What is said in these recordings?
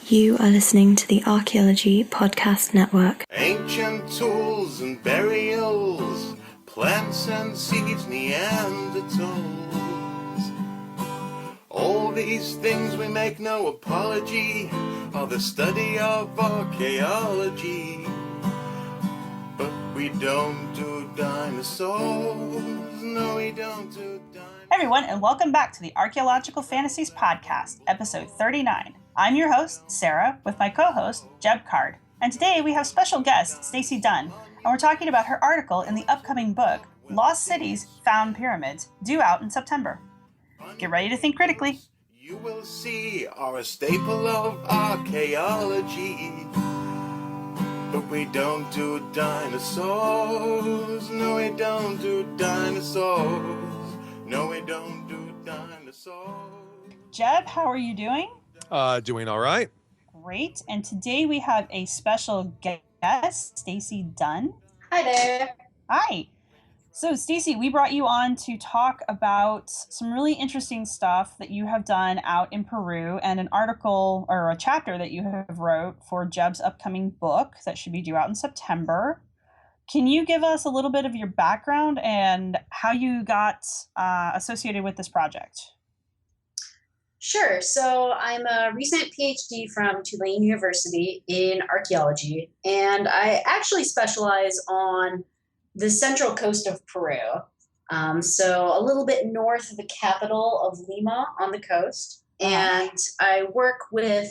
You are listening to the Archaeology Podcast Network. Ancient tools and burials, plants and seeds, Neanderthals. All these things we make no apology are the study of archaeology. But we don't do dinosaurs, no we don't do dinosaurs. Hey everyone, and welcome back to the Archaeological Fantasies Podcast, episode 39. I'm your host, Sarah, with my co-host, Jeb Card. And today we have special guest, Stacy Dunn, and we're talking about her article in the upcoming book, Lost Cities, Found Pyramids, due out in September. Get ready to think critically. You will see are a staple of archaeology. But we don't do dinosaurs, no we don't do dinosaurs, no we don't do dinosaurs. Jeb, how are you doing? Doing all right. Great. And today we have a special guest, Stacy Dunn. Hi there. Hi. So Stacy, we brought you on to talk about some really interesting stuff that you have done out in Peru and an article or a chapter that you have wrote for Jeb's upcoming book that should be due out in September. Can you give us a little bit of your background and how you got associated with this project? Sure. So I'm a recent PhD from Tulane University in archaeology, and I actually specialize on the central coast of Peru. So a little bit north of the capital of Lima on the coast. And I work with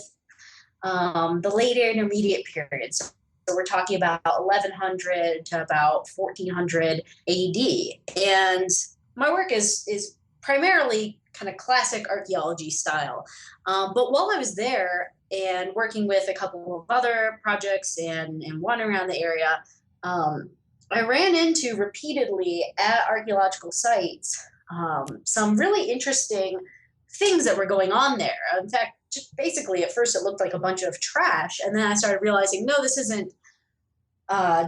the late intermediate period. So we're talking about 1100 to about 1400 AD. And my work is primarily kind of classic archaeology style. But while I was there and working with a couple of other projects and one around the area, I ran into repeatedly at archaeological sites some really interesting things that were going on there. In fact, just basically at first it looked like a bunch of trash, and then I started realizing, no, this isn't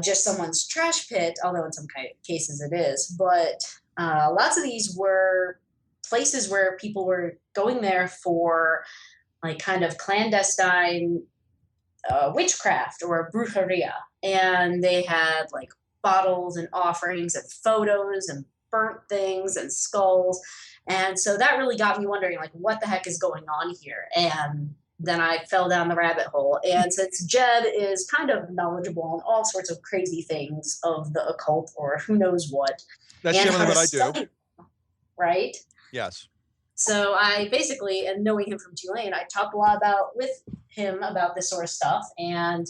just someone's trash pit, although in some cases it is, but lots of these were places where people were going there for like kind of clandestine witchcraft or brujeria, and they had like bottles and offerings and photos and burnt things and skulls. And so that really got me wondering, like, what the heck is going on here? And then I fell down the rabbit hole. And since Jed is kind of knowledgeable on all sorts of crazy things of the occult or who knows what. That's generally what I do. Right? Yes. So I basically, and knowing him from Tulane, I talked a lot with him about this sort of stuff and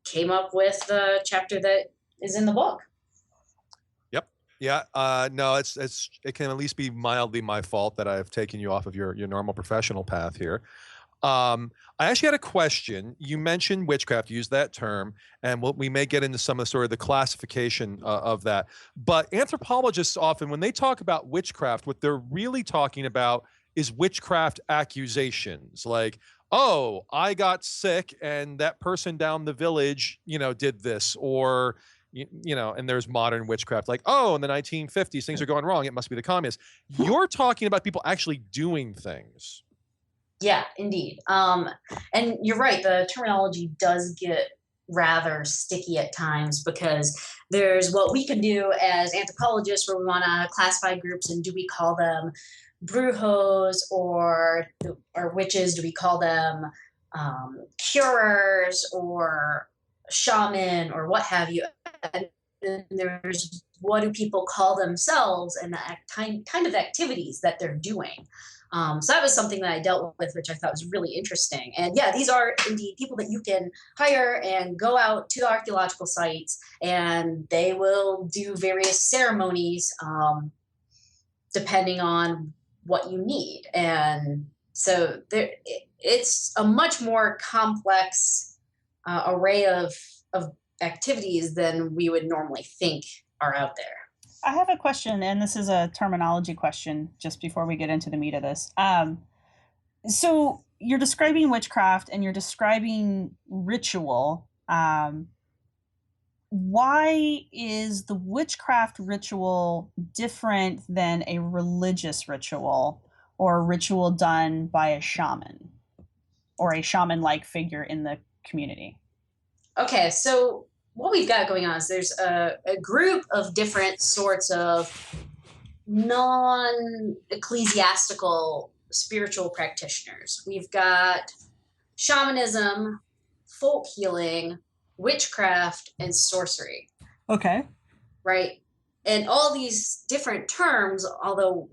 came up with the chapter that is in the book. Yep. Yeah. No, it can at least be mildly my fault that I've taken you off of your normal professional path here. I actually had a question. You mentioned witchcraft, used that term, and we may get into some of the classification of that. But anthropologists often, when they talk about witchcraft, what they're really talking about is witchcraft accusations, like, oh, I got sick and that person down the village, did this, or and there's modern witchcraft, like, oh, in the 1950s, things are going wrong. It must be the communists. You're talking about people actually doing things. Yeah, indeed. And you're right. The terminology does get rather sticky at times because there's what we can do as anthropologists where we want to classify groups, and do we call them brujos or witches? Do we call them curers or shaman or what have you? And then there's what do people call themselves and the kind of activities that they're doing. So that was something that I dealt with, which I thought was really interesting. And yeah, these are indeed people that you can hire and go out to the archaeological sites, and they will do various ceremonies depending on what you need. And so it's a much more complex array of activities than we would normally think are out there. I have a question, and this is a terminology question just before we get into the meat of this. So you're describing witchcraft and you're describing ritual. Why is the witchcraft ritual different than a religious ritual or a ritual done by a shaman? or a shaman-like figure in the community? Okay, so what we've got going on is there's a group of different sorts of non-ecclesiastical spiritual practitioners. We've got shamanism, folk healing, witchcraft, and sorcery. Okay. Right? And all these different terms, although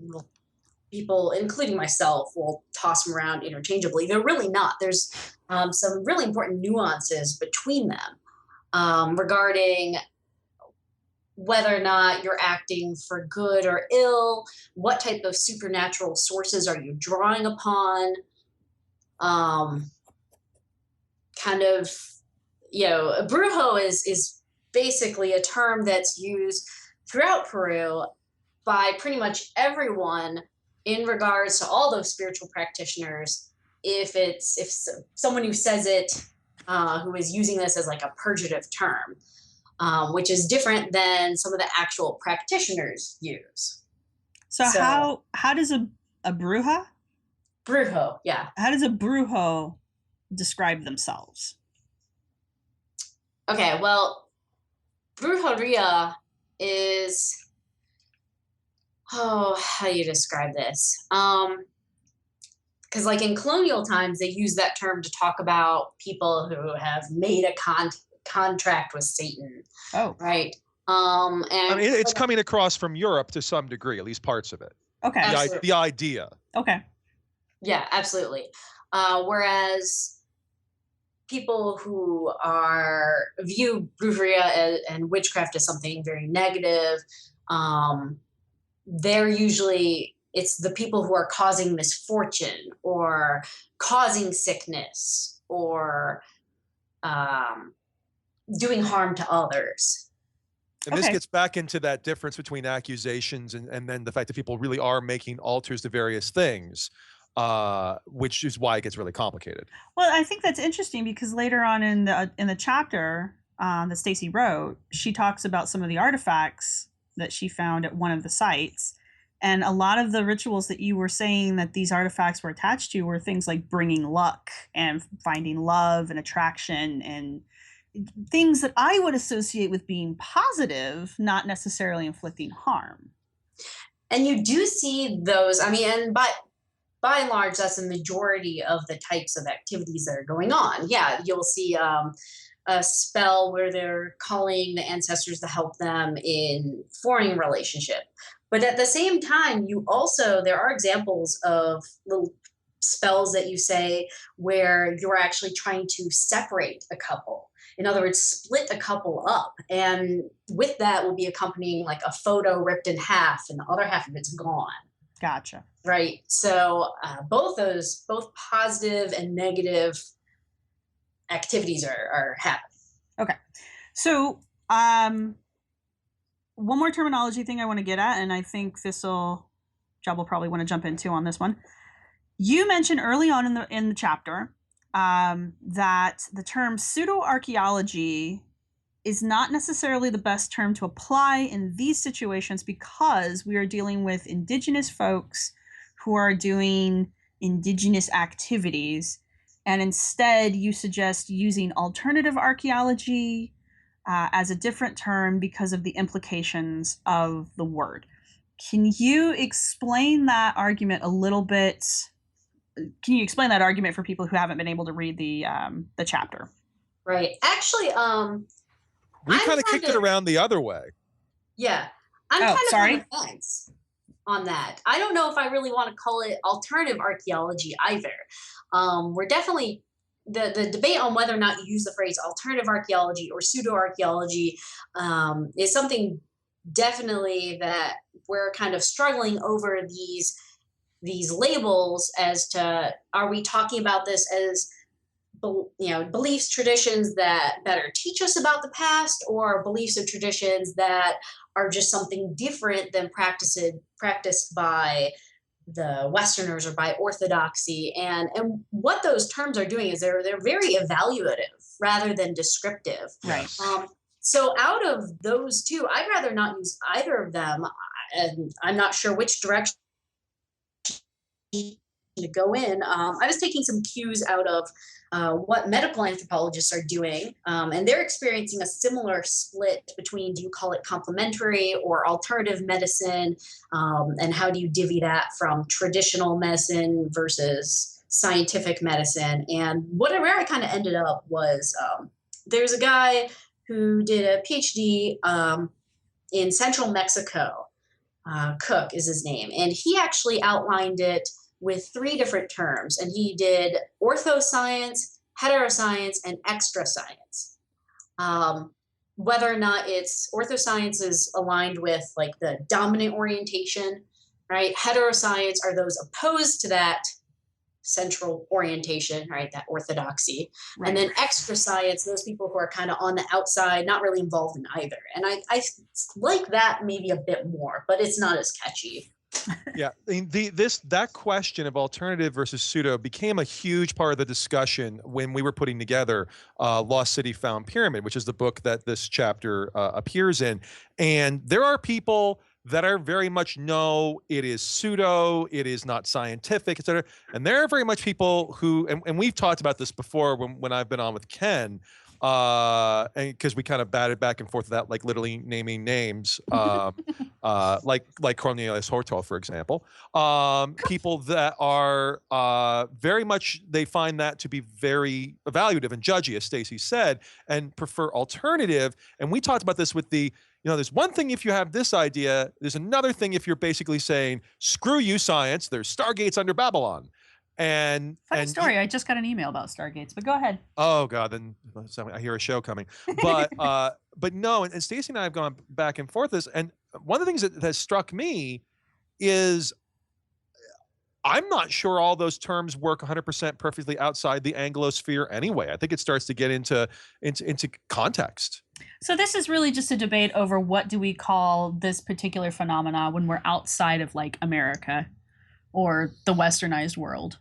people, including myself, will toss them around interchangeably, they're really not. There's some really important nuances between them regarding whether or not you're acting for good or ill, what type of supernatural sources are you drawing upon, kind of, a brujo is basically a term that's used throughout Peru by pretty much everyone in regards to all those spiritual practitioners. If someone who says it, who is using this as like a purgative term, which is different than some of the actual practitioners use. So how does a bruja? Brujo, yeah. How does a brujo describe themselves? Okay, well, brujeria is, how do you describe this? Because like in colonial times, they use that term to talk about people who have made a contract with Satan. Oh, right. And I mean, it's coming across from Europe to some degree, at least parts of it. Okay. The idea. Okay. Yeah, absolutely. Whereas people who view brujeria and witchcraft as something very negative, they're usually, it's the people who are causing misfortune or causing sickness or doing harm to others. And this gets back into that difference between accusations and then the fact that people really are making altars to various things, which is why it gets really complicated. Well, I think that's interesting because later on in the chapter that Stacy wrote, she talks about some of the artifacts that she found at one of the sites. And a lot of the rituals that you were saying that these artifacts were attached to were things like bringing luck and finding love and attraction and things that I would associate with being positive, not necessarily inflicting harm. And you do see those, I mean, and by and large, that's the majority of the types of activities that are going on. Yeah, you'll see a spell where they're calling the ancestors to help them in forming a relationship. But at the same time, there are examples of little spells that you say where you're actually trying to separate a couple. In other words, split a couple up. And with that will be accompanying like a photo ripped in half and the other half of it's gone. Gotcha. Right. So both positive and negative activities are happening. Okay. So one more terminology thing I want to get at, and I think Job will probably want to jump into on this one. You mentioned early on in the chapter that the term pseudo-archaeology is not necessarily the best term to apply in these situations because we are dealing with indigenous folks who are doing indigenous activities. And instead, you suggest using alternative archaeology as a different term because of the implications of the word. Can you explain that argument a little bit? Can you explain that argument for people who haven't been able to read the chapter? Right. Actually, we kind of kicked it around the other way. Yeah. I'm kind of on the fence on that. I don't know if I really want to call it alternative archaeology either. We're definitely, the debate on whether or not you use the phrase alternative archaeology or pseudo-archaeology is something definitely that we're kind of struggling over these labels as to, are we talking about this as beliefs, traditions that better teach us about the past, or beliefs or traditions that are just something different than practiced by the Westerners or by orthodoxy. And what those terms are doing is they're very evaluative rather than descriptive. Right. So out of those two, I'd rather not use either of them. And I'm not sure which direction to go in, I was taking some cues out of what medical anthropologists are doing, and they're experiencing a similar split between, do you call it complementary or alternative medicine, and how do you divvy that from traditional medicine versus scientific medicine? And where I kind of ended up was, there's a guy who did a PhD in central Mexico. Cook is his name, and he actually outlined it with 3 different terms, and he did orthoscience, heteroscience, and extra science. Whether or not it's orthoscience is aligned with like the dominant orientation, right? Heteroscience are those opposed to that central orientation, right? That orthodoxy. Right. And then extra science, those people who are kind of on the outside, not really involved in either. And I like that maybe a bit more, but it's not as catchy. Yeah, that question of alternative versus pseudo became a huge part of the discussion when we were putting together Lost City Found Pyramid, which is the book that this chapter appears in. And there are people that are very much, no, it is pseudo, it is not scientific, et cetera. And there are very much people who, and we've talked about this before when I've been on with Ken, and because we kind of batted back and forth without like literally naming names, like Cornelius Hortel, for example, people that are very much, they find that to be very evaluative and judgy, as Stacy said, and prefer alternative. And we talked about this with the, there's one thing if you have this idea, there's another thing if you're basically saying, screw you, science, there's stargates under Babylon. And funny story, I just got an email about stargates, but go ahead. Oh God, then I hear a show coming. But but no, and Stacy and I have gone back and forth this, and one of the things that has struck me is I'm not sure all those terms work 100% perfectly outside the Anglosphere anyway. I think it starts to get into context. So this is really just a debate over what do we call this particular phenomena when we're outside of like America or the westernized world.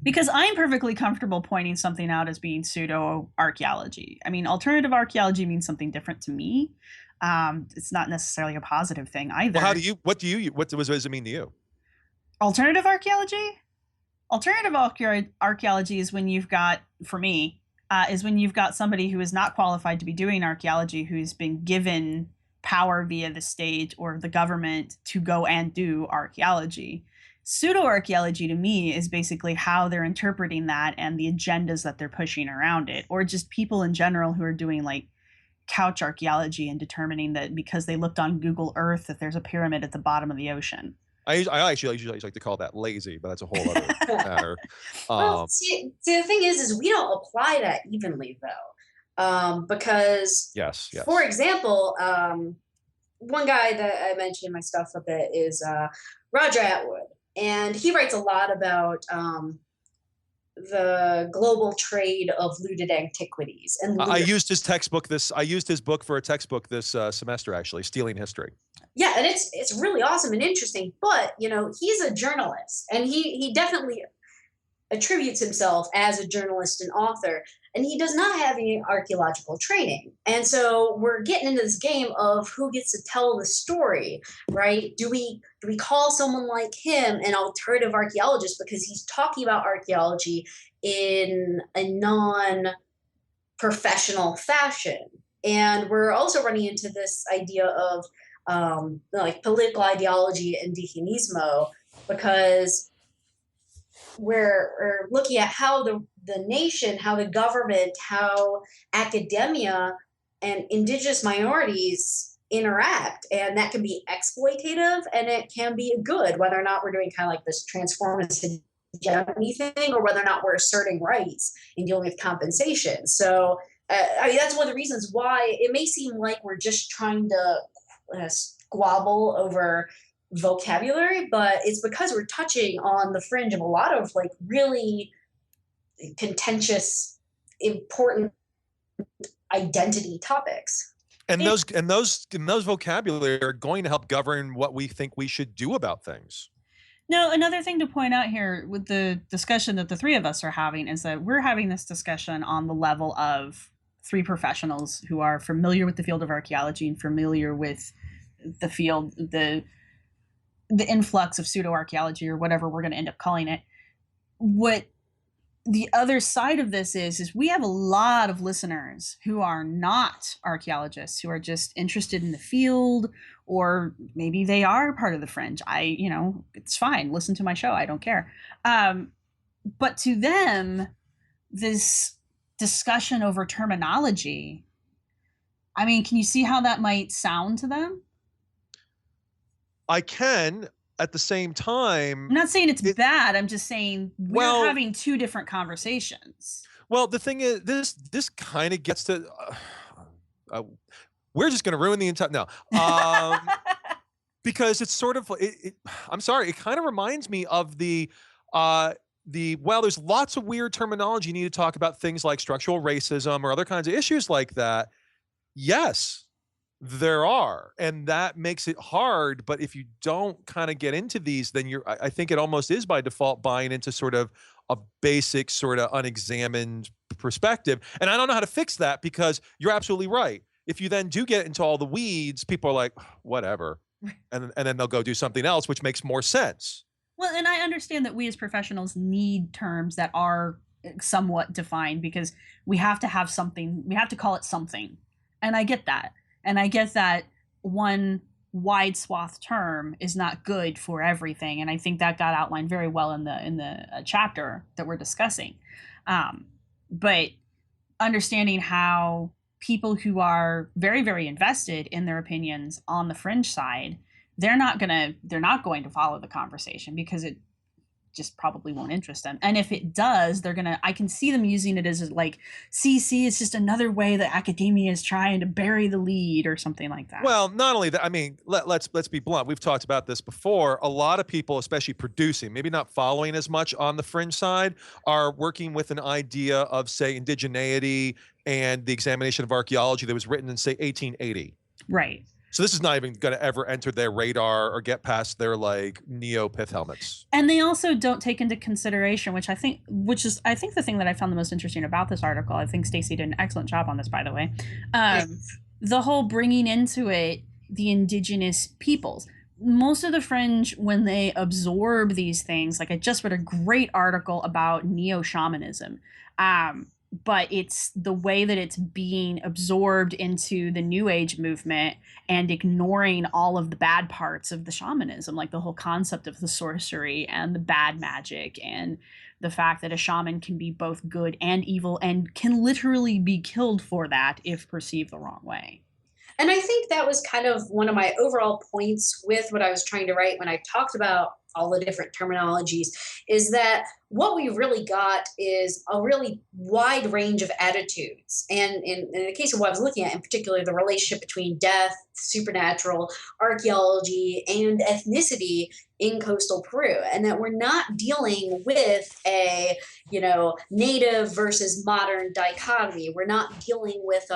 Because I'm perfectly comfortable pointing something out as being pseudo-archaeology. I mean, alternative archaeology means something different to me. It's not necessarily a positive thing either. Well, what does it mean to you? Alternative archaeology? Alternative archaeology is when you've got, for me, is when you've got somebody who is not qualified to be doing archaeology, who's been given power via the state or the government to go and do archaeology. Pseudo-archaeology to me is basically how they're interpreting that and the agendas that they're pushing around it, or just people in general who are doing like couch archaeology and determining that because they looked on Google Earth that there's a pyramid at the bottom of the ocean. I actually usually like to call that lazy, but that's a whole other matter. Well, see, the thing is we don't apply that evenly though, because yes. For example, one guy that I mentioned in my stuff a bit is Roger Atwood. And he writes a lot about the global trade of looted antiquities. And I used his textbook. I used his book for a textbook this semester, actually, Stealing History. Yeah, and it's really awesome and interesting. But he's a journalist, and he definitely attributes himself as a journalist and author, and he does not have any archaeological training. And so we're getting into this game of who gets to tell the story, right? Do we call someone like him an alternative archaeologist because he's talking about archaeology in a non-professional fashion? And we're also running into this idea of like political ideology and dehumanismo, because we're looking at how the nation, how the government, how academia and indigenous minorities interact. And that can be exploitative and it can be good, whether or not we're doing kind of like this transformative hegemony thing, or whether or not we're asserting rights and dealing with compensation. So that's one of the reasons why it may seem like we're just trying to squabble over vocabulary, but it's because we're touching on the fringe of a lot of like really contentious, important identity topics. And those vocabulary are going to help govern what we think we should do about things. No, another thing to point out here with the discussion that the three of us are having is that we're having this discussion on the level of 3 professionals who are familiar with the field of archaeology and familiar with the field, the the influx of pseudo-archaeology or whatever we're going to end up calling it. What the other side of this is we have a lot of listeners who are not archaeologists, who are just interested in the field, or maybe they are part of the fringe. It's fine. Listen to my show. I don't care. But to them, this discussion over terminology, I mean, can you see how that might sound to them? I can. At the same time, I'm not saying it's bad. I'm just saying we're having two different conversations. Well, the thing is, this kind of gets to. We're just going to ruin the entire because it's sort of. I'm sorry. It kind of reminds me of the. There's lots of weird terminology you need to talk about, things like structural racism or other kinds of issues like that. Yes. There are, and that makes it hard. But if you don't kind of get into these, then I think it almost is by default buying into sort of a basic sort of unexamined perspective. And I don't know how to fix that, because you're absolutely right. If you then do get into all the weeds, people are like, whatever. And then they'll go do something else, which makes more sense. Well, and I understand that we as professionals need terms that are somewhat defined, because we have to have something, we have to call it something. And I get that. And I guess that one wide swath term is not good for everything. And I think that got outlined very well in the chapter that we're discussing. But understanding how people who are very, very invested in their opinions on the fringe side, they're not going to follow the conversation, because it just probably won't interest them. And if it does, I can see them using it as like, CC is just another way that academia is trying to bury the lead or something like that. Well, not only that, I mean, let's be blunt. We've talked about this before. A lot of people, especially producing, maybe not following as much on the fringe side, are working with an idea of, say, indigeneity and the examination of archaeology that was written in, say, 1880. Right. So this is not even going to ever enter their radar or get past their like neo-pith helmets. And they also don't take into consideration, which is the thing that I found the most interesting about this article. I think Stacy did an excellent job on this, by the way. The whole bringing into it the indigenous peoples. Most of the fringe, when they absorb these things, like I just read a great article about neo-shamanism. But it's the way that it's being absorbed into the New Age movement and ignoring all of the bad parts of the shamanism, like the whole concept of the sorcery and the bad magic, and the fact that a shaman can be both good and evil and can literally be killed for that if perceived the wrong way. And I think that was kind of one of my overall points with what I was trying to write when I talked about all the different terminologies, is that what we really got is a really wide range of attitudes. And in the case of what I was looking at, in particular, the relationship between death, supernatural, archaeology, and ethnicity in coastal Peru. And that we're not dealing with a, native versus modern dichotomy. We're not dealing with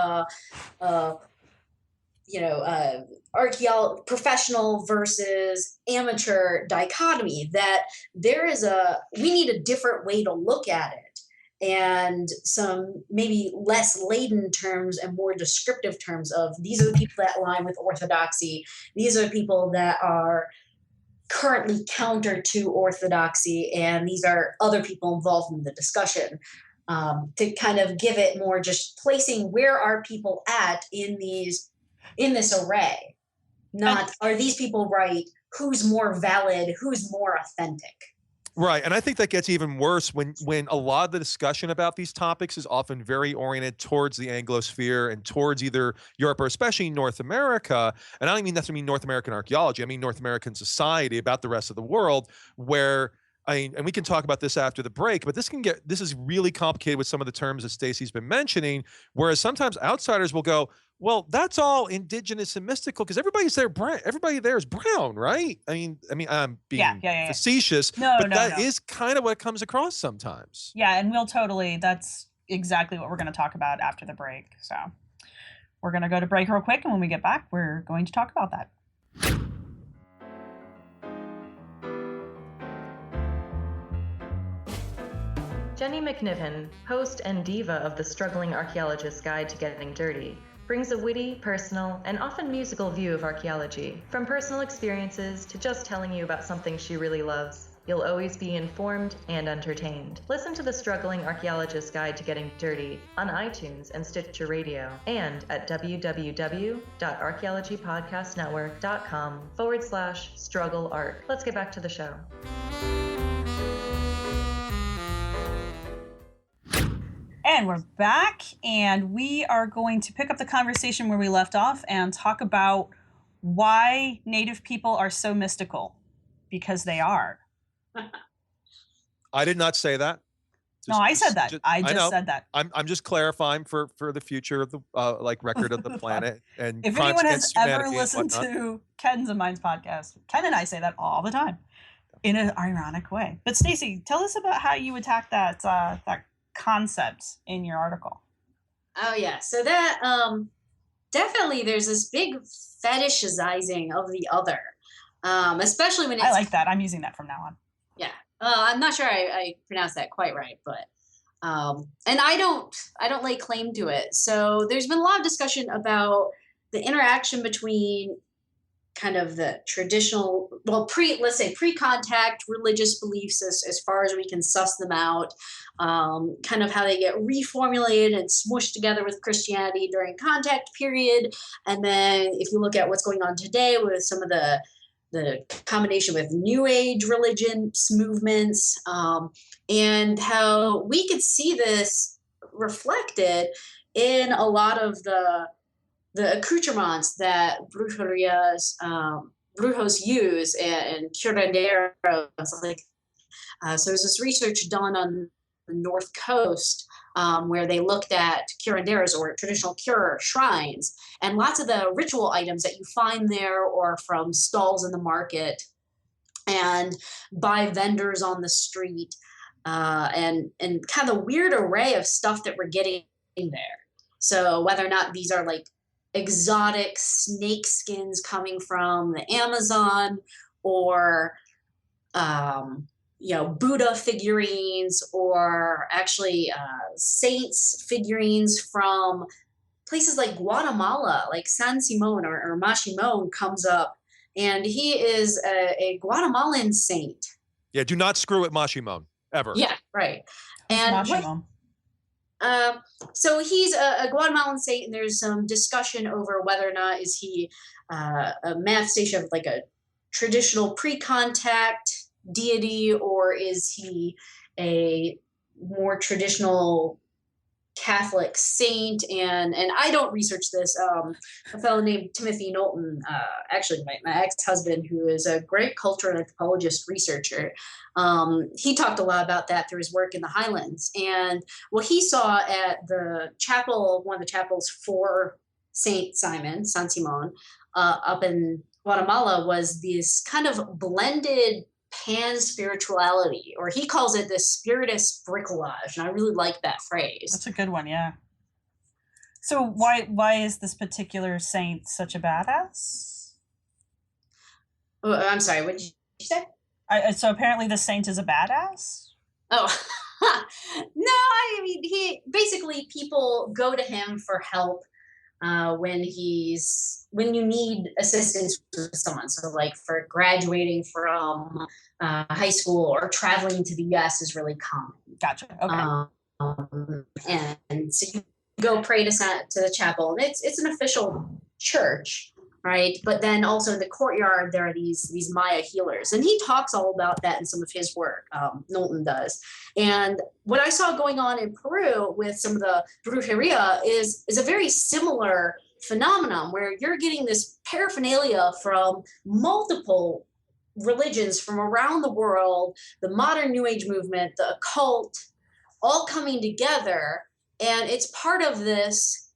professional versus amateur dichotomy, that we need a different way to look at it, and some maybe less laden terms and more descriptive terms of, these are the people that align with orthodoxy, these are people that are currently counter to orthodoxy, and these are other people involved in the discussion, to kind of give it more just placing where are people at in this array. Not, are these people right? Who's more valid? Who's more authentic? Right. And I think that gets even worse when a lot of the discussion about these topics is often very oriented towards the Anglosphere and towards either Europe or especially North America. And I don't mean necessarily North American archaeology. I mean North American society, about the rest of the world, where, and we can talk about this after the break, but this is really complicated with some of the terms that Stacy's been mentioning, whereas sometimes outsiders will go, well, that's all indigenous and mystical because everybody there is brown, right? I mean, I'm being facetious, but that is kind of what comes across sometimes. Yeah, and that's exactly what we're going to talk about after the break. So we're going to go to break real quick, and when we get back, we're going to talk about that. Jenny McNiven, host and diva of the Struggling Archaeologist's Guide to Getting Dirty, brings a witty, personal, and often musical view of archaeology, from personal experiences to just telling you about something she really loves. You'll always be informed and entertained. Listen to The Struggling Archaeologist's Guide to Getting Dirty on iTunes and Stitcher Radio, and at www.archaeologypodcastnetwork.com/struggleart. Let's get back to the show. And we're back, and we are going to pick up the conversation where we left off and talk about why Native people are so mystical, because they are. I did not say that. No, I said that. I just said that. I'm just clarifying for the future of the record of the planet and if anyone has ever listened to Ken's and mine's podcast, Ken and I say that all the time in an ironic way. But Stacy, tell us about how you attack that concept in your article. Oh yeah, so that definitely there's this big fetishizing of the other, especially when it's, I like that. I'm using that from now on. Yeah, I'm not sure I pronounced that quite right, but and I don't lay claim to it. So there's been a lot of discussion about the interaction between kind of the traditional, well, pre-contact religious beliefs as far as we can suss them out, kind of how they get reformulated and smushed together with Christianity during contact period. And then if you look at what's going on today with some of the combination with New Age religious movements, and how we could see this reflected in a lot of the accoutrements that brujos use and curanderos. So there's this research done on the North Coast where they looked at curanderos or traditional cure shrines, and lots of the ritual items that you find there or from stalls in the market and by vendors on the street, and kind of the weird array of stuff that we're getting there. So whether or not these are like exotic snake skins coming from the Amazon, or Buddha figurines, or actually saints figurines from places like Guatemala, like San Simon or Mashimon comes up, and he is a Guatemalan saint. Yeah, do not screw with Mashimon ever. Yeah, right. And so he's a Guatemalan saint, and there's some discussion over whether or not is he a manifestation of like a traditional pre-contact deity, or is he a more traditional Catholic saint. And I don't research this. A fellow named Timothy Knowlton, actually my ex-husband, who is a great cultural anthropologist researcher, he talked a lot about that through his work in the Highlands. And what he saw at the chapel, one of the chapels for Saint Simon, San Simon, up in Guatemala, was this kind of blended pan-spirituality, or he calls it the spiritus bricolage, and I really like that phrase. That's a good one, yeah. So why is this particular saint such a badass? Oh, I'm sorry, what did you say? So apparently the saint is a badass? Oh, no, I mean, basically people go to him for help when you need assistance with someone. So like for graduating from high school or traveling to the US is really common. Gotcha. Okay. And so you go pray to the chapel, and it's an official church, right? But then also in the courtyard there are these Maya healers, and he talks all about that in some of his work. Knowlton does. And what I saw going on in Peru with some of the brujeria is a very similar phenomenon, where you're getting this paraphernalia from multiple religions from around the world, the modern New Age movement, the occult, all coming together, and it's part of this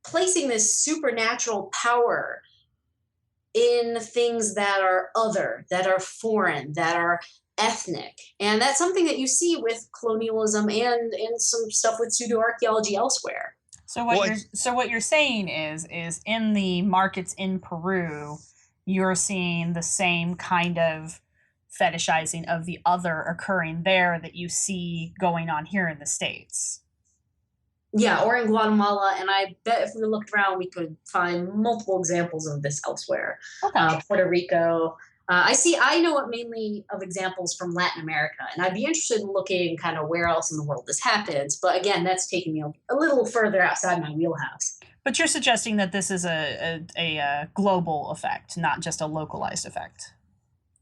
placing this supernatural power in things that are other, that are foreign, that are ethnic. And that's something that you see with colonialism and some stuff with pseudo-archaeology elsewhere. So what you're saying is in the markets in Peru, you're seeing the same kind of fetishizing of the other occurring there that you see going on here in the States. Yeah, or in Guatemala, and I bet if we looked around, we could find multiple examples of this elsewhere. Okay. Puerto Rico. I know it mainly of examples from Latin America, and I'd be interested in looking kind of where else in the world this happens. But again, that's taking me a little further outside my wheelhouse. But you're suggesting that this is a global effect, not just a localized effect.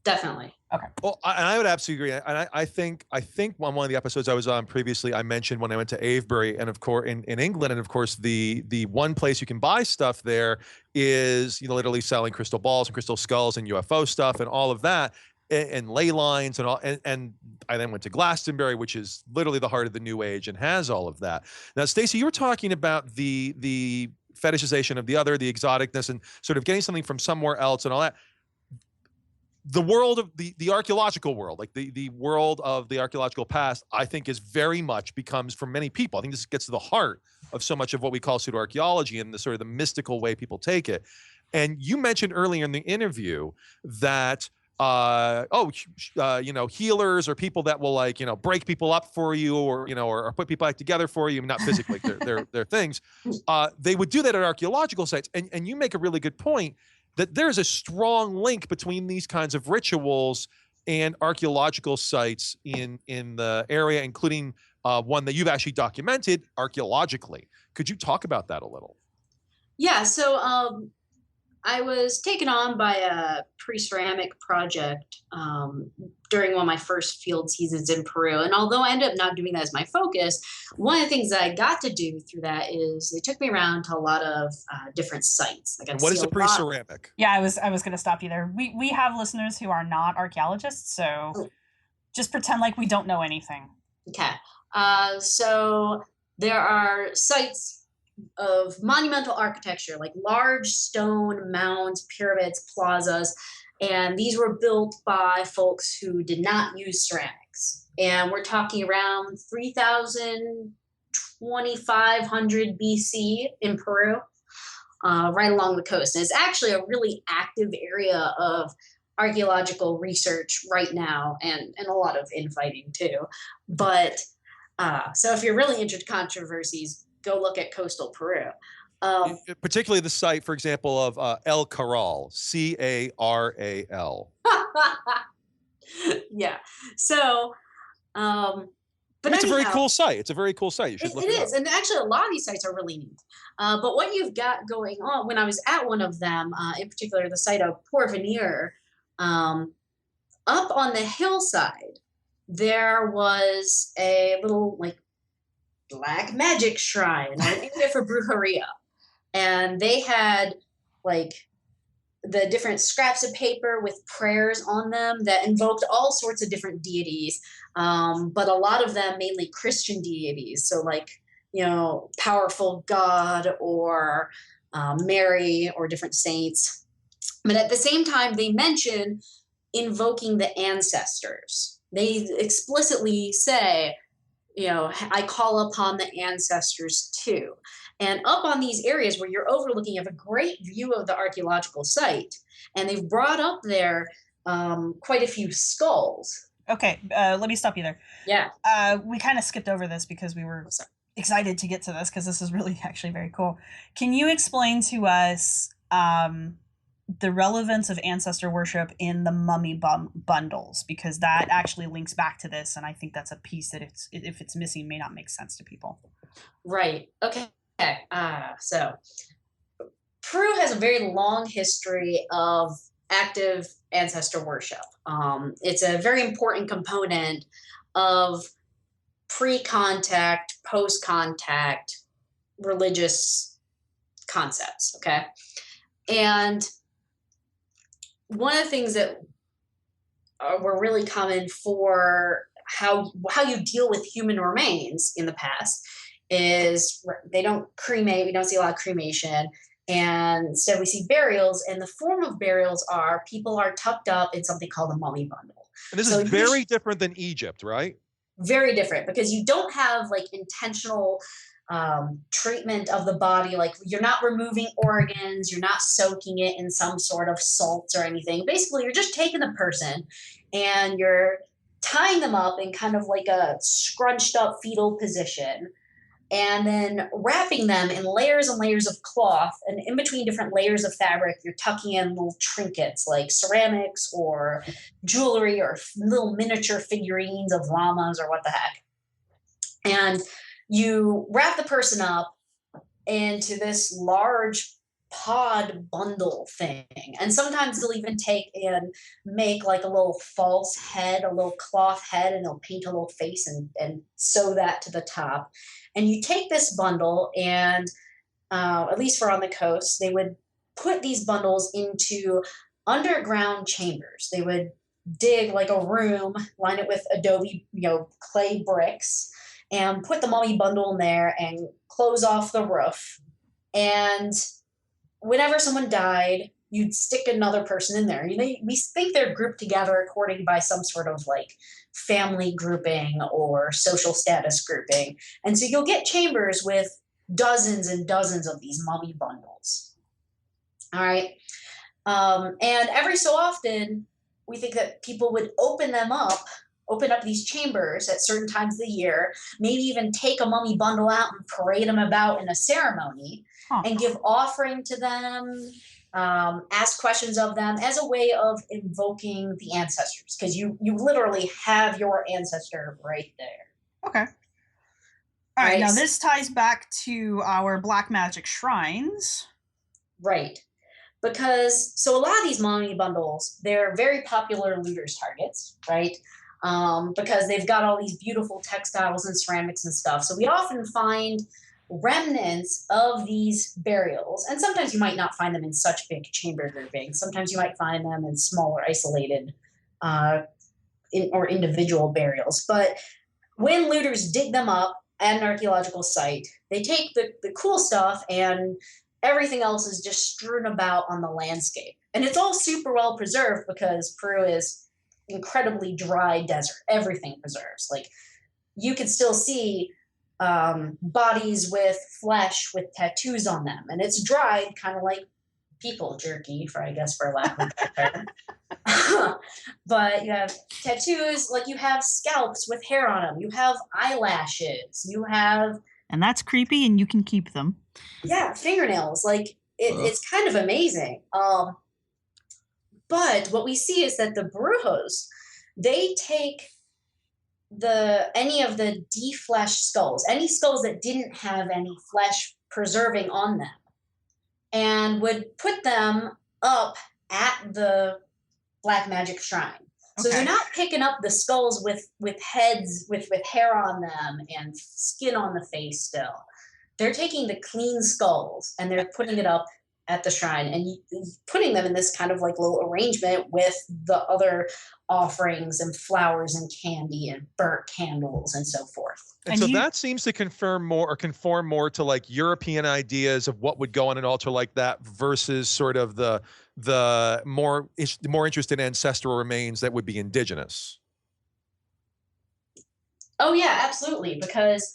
Definitely. Okay. Well, I would absolutely agree, and I think on one of the episodes I was on previously, I mentioned when I went to Avebury, and of course in England, and of course the one place you can buy stuff there is literally selling crystal balls and crystal skulls and UFO stuff and all of that, and ley lines and all, and I then went to Glastonbury, which is literally the heart of the New Age and has all of that. Now, Stacy, you were talking about the fetishization of the other, the exoticness, and sort of getting something from somewhere else and all that. The world of the archaeological world, like the world of the archaeological past, I think is very much becomes, for many people, I think this gets to the heart of so much of what we call pseudo-archaeology and the sort of the mystical way people take it. And you mentioned earlier in the interview that healers or people that will break people up for you, or put people back together for you, not physically, they're things. They would do that at archaeological sites, and you make a really good point that there's a strong link between these kinds of rituals and archaeological sites in the area, including one that you've actually documented archaeologically. Could you talk about that a little? Yeah, so I was taken on by a pre-ceramic project during one of my first field seasons in Peru. And although I ended up not doing that as my focus, one of the things that I got to do through that is they took me around to a lot of different sites. And what is a pre-ceramic? Yeah, I was going to stop you there. We have listeners who are not archaeologists, so just pretend like we don't know anything. Okay. So there are sites of monumental architecture, like large stone mounds, pyramids, plazas, and these were built by folks who did not use ceramics. And we're talking around 3,000, 2,500 BC in Peru, right along the coast. And it's actually a really active area of archaeological research right now, and a lot of infighting too. But so if you're really into controversies, go look at coastal Peru. Particularly the site, for example, of El Caral, Caral. Yeah. So, but it's a very cool site. It's a very cool site. You should look it up. It is. And actually, a lot of these sites are really neat. But what you've got going on, when I was at one of them, in particular, the site of Porvenir, up on the hillside, there was a little, black magic shrine, an area for brujeria. And they had the different scraps of paper with prayers on them that invoked all sorts of different deities, but a lot of them mainly Christian deities. So powerful God or Mary or different saints. But at the same time, they mention invoking the ancestors. They explicitly say, I call upon the ancestors too. And up on these areas where you're overlooking, you have a great view of the archaeological site. And they've brought up there quite a few skulls. Okay, let me stop you there. Yeah. We kind of skipped over this because we were excited to get to this because this is really actually very cool. Can you explain to us the relevance of ancestor worship in the mummy bundles, because that actually links back to this, and I think that's a piece that if it's missing may not make sense to people. Right. Okay. So Peru has a very long history of active ancestor worship. It's a very important component of pre-contact, post-contact religious concepts. Okay. And one of the things that were really common for how you deal with human remains in the past is they don't cremate. We don't see a lot of cremation. And instead we see burials. And the form of burials are people are tucked up in something called a mummy bundle. And this is very different than Egypt, right? Very different, because you don't have intentional treatment of the body. You're not removing organs, you're not soaking it in some sort of salts or anything. Basically, you're just taking the person and you're tying them up in kind of like a scrunched up fetal position, and then wrapping them in layers and layers of cloth. And in between different layers of fabric, you're tucking in little trinkets like ceramics or jewelry or little miniature figurines of llamas or what the heck. And you wrap the person up into this large pod bundle thing. And sometimes they'll even take and make like a little false head, a little cloth head, and they'll paint a little face and sew that to the top. And you take this bundle and, at least for on the coast, they would put these bundles into underground chambers. They would dig like a room, line it with adobe, clay bricks, and put the mummy bundle in there and close off the roof. And whenever someone died, you'd stick another person in there. We think they're grouped together according by some sort of like family grouping or social status grouping. And so you'll get chambers with dozens and dozens of these mummy bundles. All right. And every so often, we think that people would open up these chambers at certain times of the year, maybe even take a mummy bundle out and parade them about in a ceremony and give offering to them, ask questions of them as a way of invoking the ancestors, because you literally have your ancestor right there. Okay. All right. Now this ties back to our black magic shrines. Right. Because so a lot of these mummy bundles, they're very popular looters' targets, right? Because they've got all these beautiful textiles and ceramics and stuff. So we often find remnants of these burials. And sometimes you might not find them in such big chamber groupings. Sometimes you might find them in smaller, isolated or individual burials. But when looters dig them up at an archaeological site, they take the cool stuff and everything else is just strewn about on the landscape. And it's all super well preserved because Peru is incredibly dry desert. Everything preserves. Like you can still see bodies with flesh with tattoos on them, and it's dried kind of like people jerky, for lack of a better term. But you have tattoos, like you have scalps with hair on them, you have eyelashes, you have, and that's creepy, and you can keep them. Yeah, fingernails. Like it's kind of amazing. But what we see is that the brujos, they take any of the defleshed skulls, any skulls that didn't have any flesh preserving on them, and would put them up at the black magic shrine. So they're not picking up the skulls with heads with hair on them and skin on the face still. They're taking the clean skulls and they're putting it up at the shrine and putting them in this kind of like little arrangement with the other offerings and flowers and candy and burnt candles and so forth. And so that seems to conform more to like European ideas of what would go on an altar like that versus sort of the more interested ancestral remains that would be indigenous. Oh yeah, absolutely. Because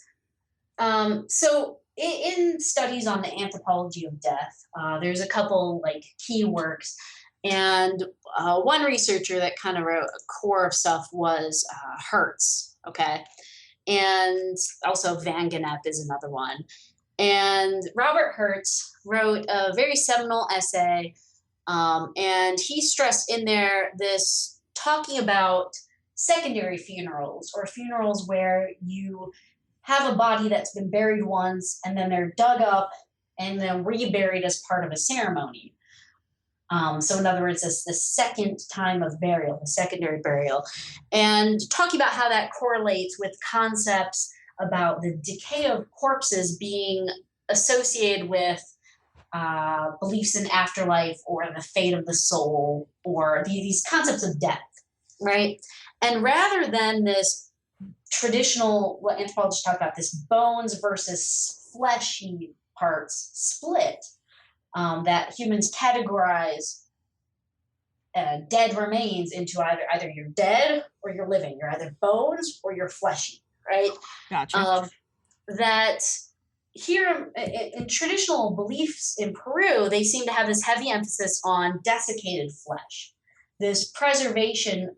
so in studies on the anthropology of death, there's a couple like key works, and one researcher that kind of wrote a core of stuff was Hertz, okay, and also Van Gennep is another one. And Robert Hertz wrote a very seminal essay, and he stressed in there this talking about secondary funerals, or funerals where you have a body that's been buried once and then they're dug up and then reburied as part of a ceremony. So in other words, it's the second time of burial, the secondary burial, and talking about how that correlates with concepts about the decay of corpses being associated with beliefs in afterlife or the fate of the soul, or these concepts of death, right? And rather than this traditional, what anthropologists talk about, this bones versus fleshy parts split, that humans categorize dead remains into either you're dead or you're living. You're either bones or you're fleshy, right? Gotcha. That here in traditional beliefs in Peru, they seem to have this heavy emphasis on desiccated flesh, this preservation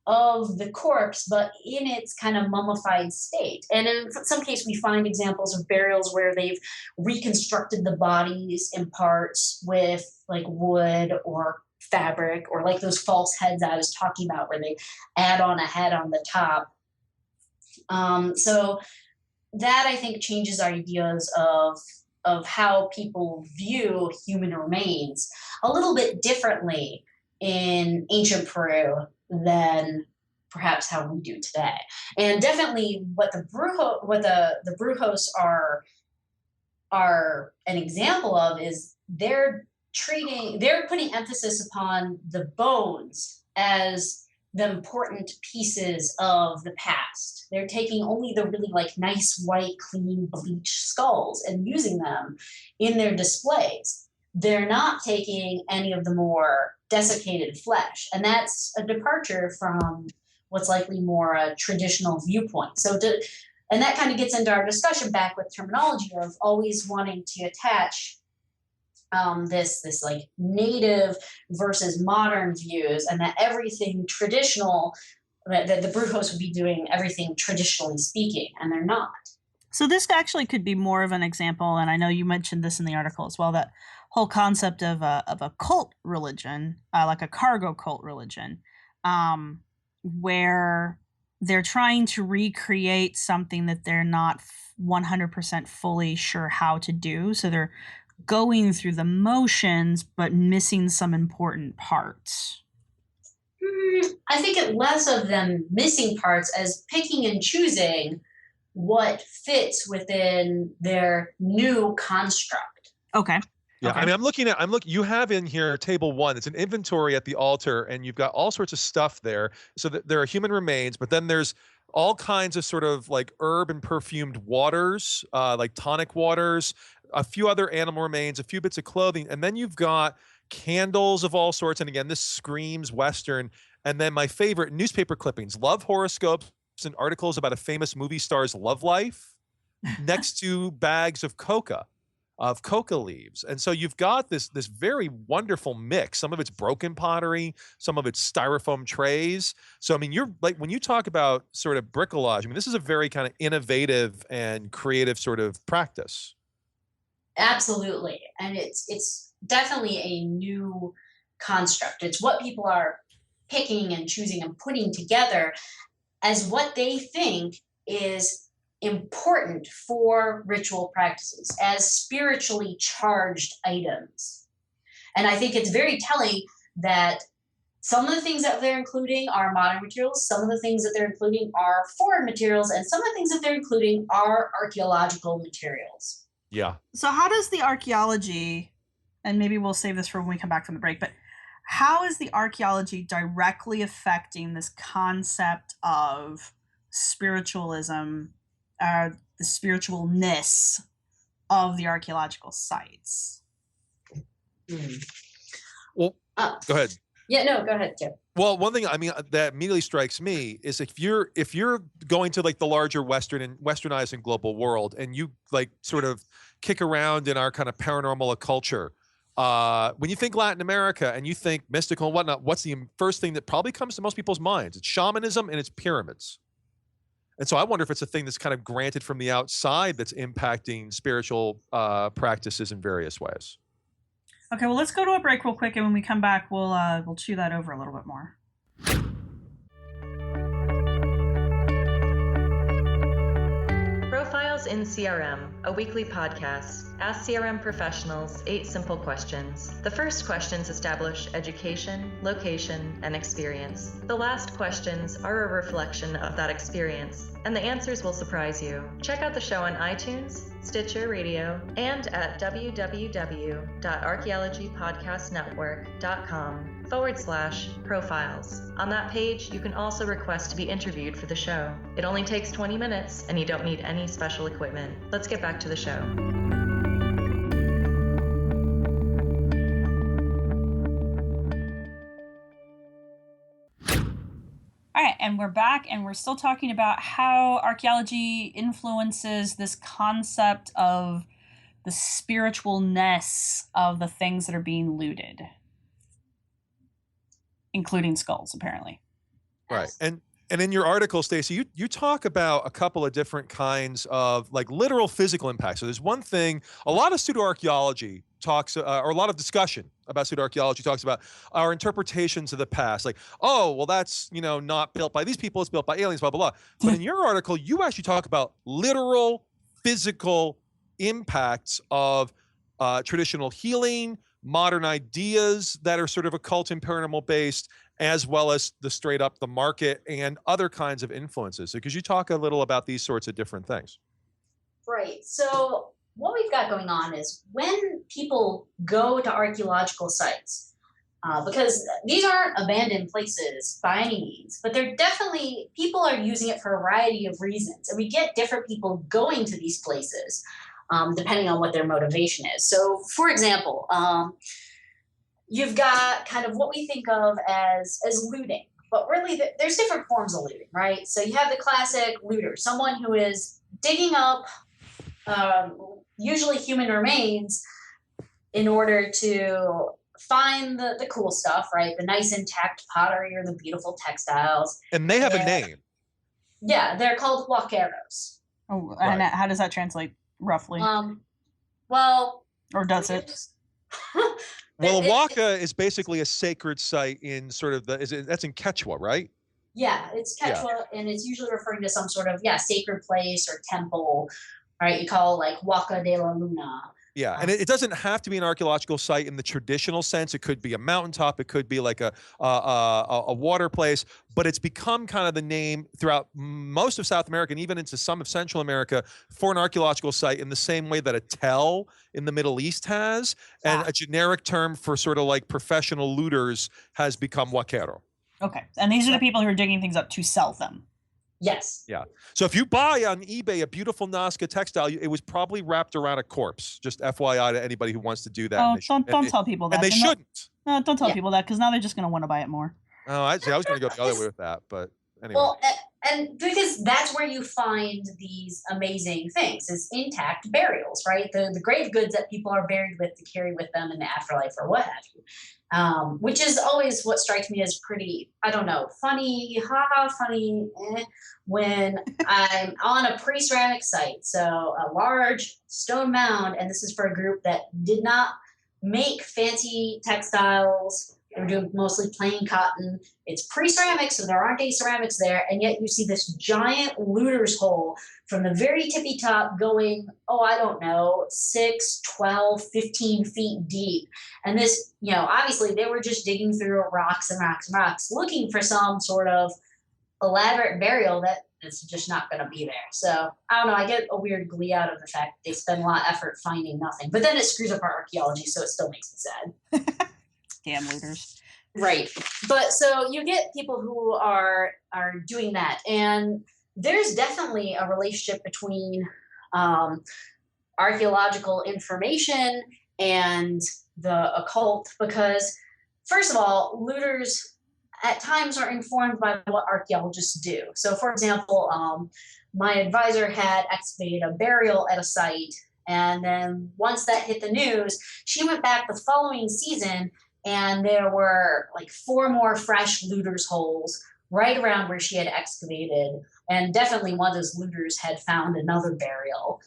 of the corpse, but in its kind of mummified state. And in some case, we find examples of burials where they've reconstructed the bodies in parts with like wood or fabric, or like those false heads I was talking about, where they add on a head on the top. So that, I think, changes our ideas of how people view human remains a little bit differently in ancient Peru than perhaps how we do today. And definitely what the brujos are an example of is they're putting emphasis upon the bones as the important pieces of the past. They're taking only the really like nice, white, clean, bleached skulls and using them in their displays. They're not taking any of the more desiccated flesh. And that's a departure from what's likely more a traditional viewpoint. And that kind of gets into our discussion back with terminology of always wanting to attach this like native versus modern views, and that everything traditional, that the brujos would be doing everything traditionally speaking, and they're not. So this actually could be more of an example, and I know you mentioned this in the article as well, that whole concept of a cult religion, like a cargo cult religion, where they're trying to recreate something that they're not 100% fully sure how to do. So they're going through the motions, but missing some important parts. I think it less of them missing parts as picking and choosing what fits within their new construct. Okay. Yeah, okay. I mean, you have in here table 1. It's an inventory at the altar, and you've got all sorts of stuff there. So there are human remains, but then there's all kinds of sort of like herb and perfumed waters, like tonic waters, a few other animal remains, a few bits of clothing, and then you've got candles of all sorts. And again, this screams Western. And then my favorite, newspaper clippings, love horoscopes and articles about a famous movie star's love life next to bags of coca leaves. And so you've got this very wonderful mix. Some of it's broken pottery, some of it's styrofoam trays. So I mean, you're like, when you talk about sort of bricolage, I mean, this is a very kind of innovative and creative sort of practice. Absolutely. And it's definitely a new construct. It's what people are picking and choosing and putting together as what they think is important for ritual practices, as spiritually charged items. And I think it's very telling that some of the things that they're including are modern materials, some of the things that they're including are foreign materials, and some of the things that they're including are archaeological materials. Yeah. So how does the archaeology, and maybe we'll save this for when we come back from the break, but how is the archaeology directly affecting this concept of spiritualism, the spiritualness of the archaeological sites? Well, go ahead. Yeah, no, go ahead, Tim. Well, one thing I mean that immediately strikes me is if you're going to like the larger Western and westernized and global world, and you like sort of kick around in our kind of paranormal culture, when you think Latin America and you think mystical and whatnot, what's the first thing that probably comes to most people's minds? It's shamanism and it's pyramids. And so I wonder if it's a thing that's kind of granted from the outside that's impacting spiritual practices in various ways. Okay, well, let's go to a break real quick, and when we come back, we'll chew that over a little bit more. Profiles in CRM, a weekly podcast. Ask CRM professionals 8 simple questions. The first questions establish education, location, and experience. The last questions are a reflection of that experience, and the answers will surprise you. Check out the show on iTunes, Stitcher Radio, and at www.archaeologypodcastnetwork.com/profiles. On that page, you can also request to be interviewed for the show. It only takes 20 minutes, and you don't need any special equipment. Let's get back to the show. All right, and we're back, and we're still talking about how archaeology influences this concept of the spiritualness of the things that are being looted, including skulls, apparently. Right. And in your article, Stacy, you talk about a couple of different kinds of like literal physical impacts. So there's one thing, a lot of pseudoarchaeology talks, or a lot of discussion about pseudoarchaeology talks about our interpretations of the past. Like, oh, well, that's, not built by these people, it's built by aliens, blah, blah, blah. But in your article, you actually talk about literal physical impacts of traditional healing, modern ideas that are sort of occult and paranormal based, as well as the straight up the market and other kinds of influences. So could you talk a little about these sorts of different things? Right. So what we've got going on is when people go to archaeological sites, because these aren't abandoned places by any means, but they're definitely, people are using it for a variety of reasons. And we get different people going to these places, depending on what their motivation is. So for example, you've got kind of what we think of as looting, but really there's different forms of looting, right? So you have the classic looter, someone who is digging up usually human remains in order to find the cool stuff, right? The nice intact pottery or the beautiful textiles. And they have a name. Yeah, they're called huaqueros. Oh, and how does that translate roughly? Well, or does it? Well, a waka is basically a sacred site in sort of that's in Quechua, right? Yeah, it's Quechua, and it's usually referring to some sort of sacred place or temple, right? You call it like Waka de la Luna. Yeah, and it doesn't have to be an archaeological site in the traditional sense. It could be a mountaintop. It could be like a water place. But it's become kind of the name throughout most of South America and even into some of Central America for an archaeological site in the same way that a tell in the Middle East has, and a generic term for sort of like professional looters has become huaquero. Okay, and these are the people who are digging things up to sell them. Yes. Yeah. So if you buy on eBay a beautiful Nazca textile, it was probably wrapped around a corpse. Just FYI to anybody who wants to do that. Oh, don't tell people that. And they shouldn't. No, don't tell people that, because now they're just going to want to buy it more. Oh, I was going to go the other way with that, but anyway. Well, and because that's where you find these amazing things, is intact burials, right? The grave goods that people are buried with to carry with them in the afterlife or what have you. Which is always what strikes me as pretty, I don't know, funny, funny, when I'm on a pre-ceramic site. So a large stone mound, and this is for a group that did not make fancy textiles. They're doing mostly plain cotton. It's pre-ceramic, so there aren't any ceramics there, and yet you see this giant looter's hole from the very tippy top going, I don't know, 6, 12, 15 feet deep. And this, obviously they were just digging through rocks and rocks and rocks, looking for some sort of elaborate burial that is just not going to be there. So I don't know, I get a weird glee out of the fact that they spend a lot of effort finding nothing, but then it screws up our archaeology, so it still makes me sad. Damn looters. Right. But so you get people who are doing that. And there's definitely a relationship between archaeological information and the occult, because first of all, looters at times are informed by what archaeologists do. So for example, my advisor had excavated a burial at a site, and then once that hit the news, she went back the following season, and there were like 4 more fresh looters' holes right around where she had excavated. And definitely one of those looters had found another burial.